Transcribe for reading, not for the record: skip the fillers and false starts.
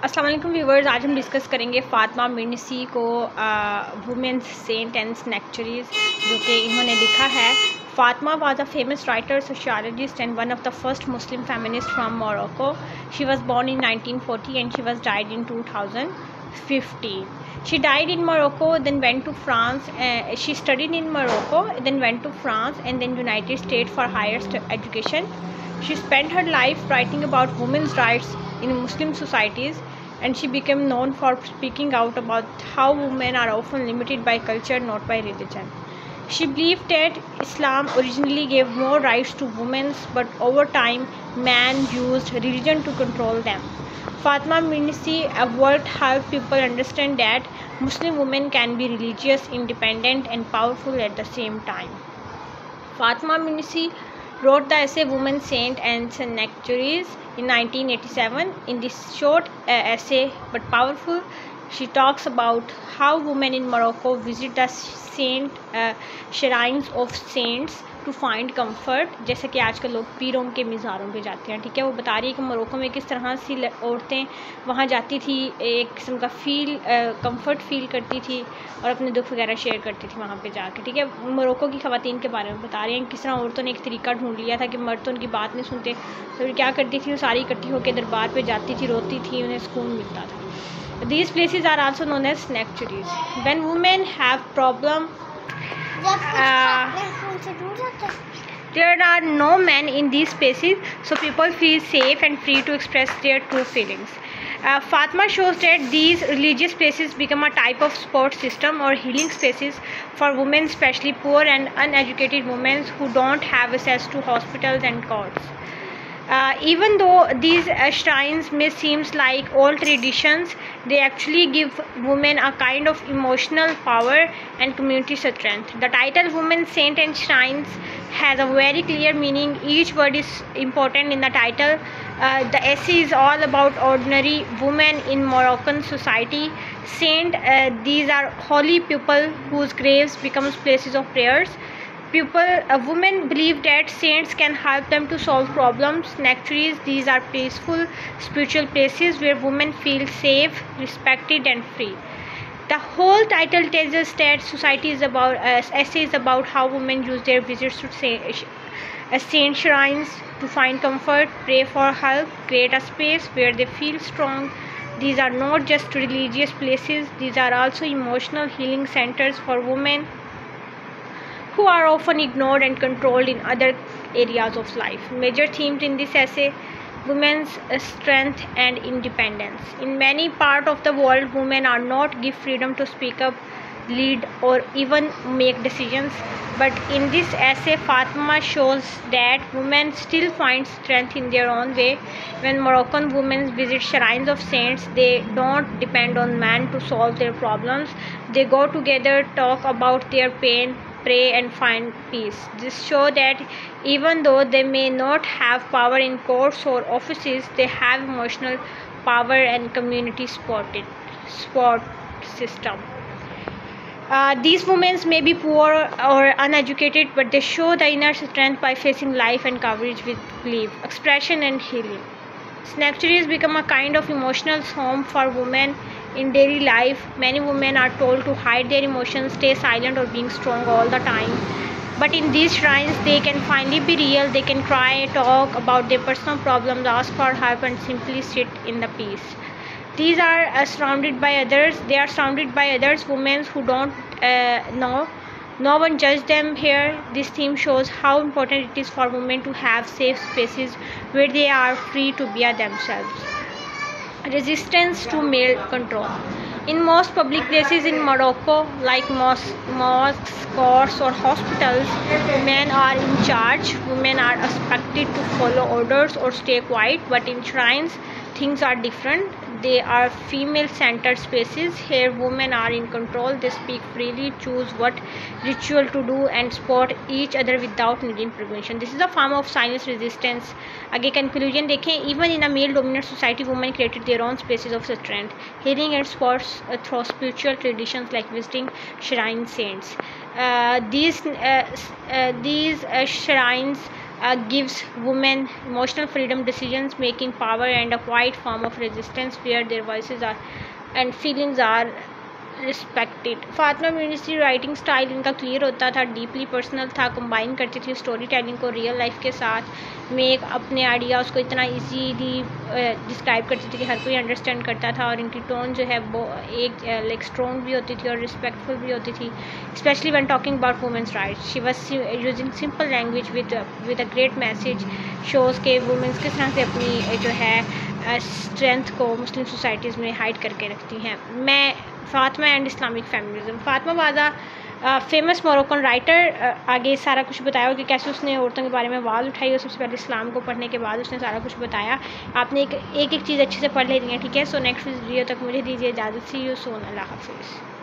अस्सलाम वालेकुम व्यूवर्स, आज हम डिस्कस करेंगे फातिमा मिर्निसी को वुमेंस सेंट एंड स्नैक्चरीज जो कि इन्होंने लिखा है। Fatima was a famous writer, sociologist and one of the first Muslim feminists from Morocco. She was born in 1940 and she was died in 2015. She died in Morocco, then went to France. She studied in Morocco, then went to France and then United States for higher education. She spent her life writing about women's rights in Muslim societies, and she became known for speaking out about how women are often limited by culture, not by religion. She believed that Islam originally gave more rights to women, but over time, man used religion to control them. Fatima Mernissi worked to help people understand that Muslim women can be religious, independent, and powerful at the same time. Fatima Mernissi wrote the essay Women Saint and Sanctuaries in 1987. In this short essay but powerful, she talks about how women in Morocco visit the shrines of saints to find comfort. जैसे कि आजकल लोग पीरों के मज़ारों पे जाते हैं, ठीक है। वो बता रही है कि मोरक्को में किस तरह से औरतें वहाँ जाती थी, एक किस्म का कंफर्ट फील करती थी और अपने दुख वगैरह शेयर करती थी वहाँ पे जाके, ठीक है। मोरक्को की ख़वातीन के बारे में बता रही हैं किस तरह औरतों ने एक तरीका ढूंढ लिया था कि मर्द तो उनकी बात नहीं सुनते, तो फिर क्या करती थी, वो सारी इकट्ठी होकर दरबार पर जाती थी, रोती थी, उन्हें सुकून मिलता था। These places are also known as sanctuaries. When women have problem, there are no men in these spaces, so people feel safe and free to express their true feelings. Fatima shows that these religious places become a type of support system or healing spaces for women, especially poor and uneducated women who don't have access to hospitals and courts. Even though these shrines may seem like old traditions, they actually give women a kind of emotional power and community strength. The title Women Saint and Shrines has a very clear meaning. Each word is important in the title. The essay is all about ordinary women in Moroccan society. Saint, these are holy people whose graves become places of prayers. Women believe that saints can help them to solve problems. Sanctuaries, these are peaceful spiritual places where women feel safe, respected and free. The whole title tells us that society is about essay is about how women use their visits to saint shrines to find comfort, pray for help, create a space where they feel strong. These are not just religious places, these are also emotional healing centers for women who are often ignored and controlled in other areas of life. Major themes in this essay: women's strength and independence. In many parts of the world, women are not given freedom to speak up, lead or even make decisions. But in this essay, Fatima shows that women still find strength in their own way. When Moroccan women visit shrines of saints, they don't depend on men to solve their problems. They go together, talk about their pain, pray and find peace. This shows that even though they may not have power in courts or offices, they have emotional power and community support system. These women may be poor or uneducated, but they show the inner strength by facing life and courage with belief, expression and healing. Sanctuaries become a kind of emotional home for women in daily life. Many women are told to hide their emotions, stay silent or being strong all the time. But in these shrines, they can finally be real. They can cry, talk about their personal problems, ask for help and simply sit in the peace. These are surrounded by others. They are surrounded by others, women who don't know. No one judges them here. This theme shows how important it is for women to have safe spaces where they are free to be themselves. Resistance to male control. In most public places in Morocco, like mosques, courts or hospitals, men are in charge. Women are expected to follow orders or stay quiet, but in shrines, things are different. They are female-centered spaces. Here, women are in control. They speak freely, choose what ritual to do, and support each other without needing permission. This is a form of silence resistance. आगे conclusion देखें. Even in a male-dominant society, women created their own spaces of strength, healing and support through spiritual traditions like visiting shrine saints. These shrines gives women emotional freedom, decisions making power, and a quiet form of resistance where their voices are and feelings are respected. Fatima Mernissi writing style इनका clear होता था, deeply personal था, combine करती थी story telling को real life के साथ में, एक अपने आइडियाज़ को इतना इजीली डिस्क्राइब करती थी कि हर कोई अंडरस्टैंड करता था, और इनकी टोन जो है वो एक लाइक स्ट्रॉन्ग भी होती थी और रिस्पेक्टफुल भी होती थी, specially when talking about women's rights. She was using simple language with a great message, shows के वुमेंस किस तरह से अपनी जो है स्ट्रेंथ को मुस्लिम सोसाइटीज़ में हाइड करके रखती हैं। मैं Fatima and Islamic feminism. Fatima was a famous Moroccan writer. आगे सारा कुछ बताया कि कैसे उसने औरतों के बारे में आवाज़ उठाई, और सबसे पहले इस्लाम को पढ़ने के बाद उसने सारा कुछ बताया। आपने एक एक चीज़ अच्छे से पढ़ लेनी है, ठीक है। सो नेक्स्ट वीडियो तक मुझे दीजिए इजाज़त। सी यू सून। अल्लाह हाफिज़।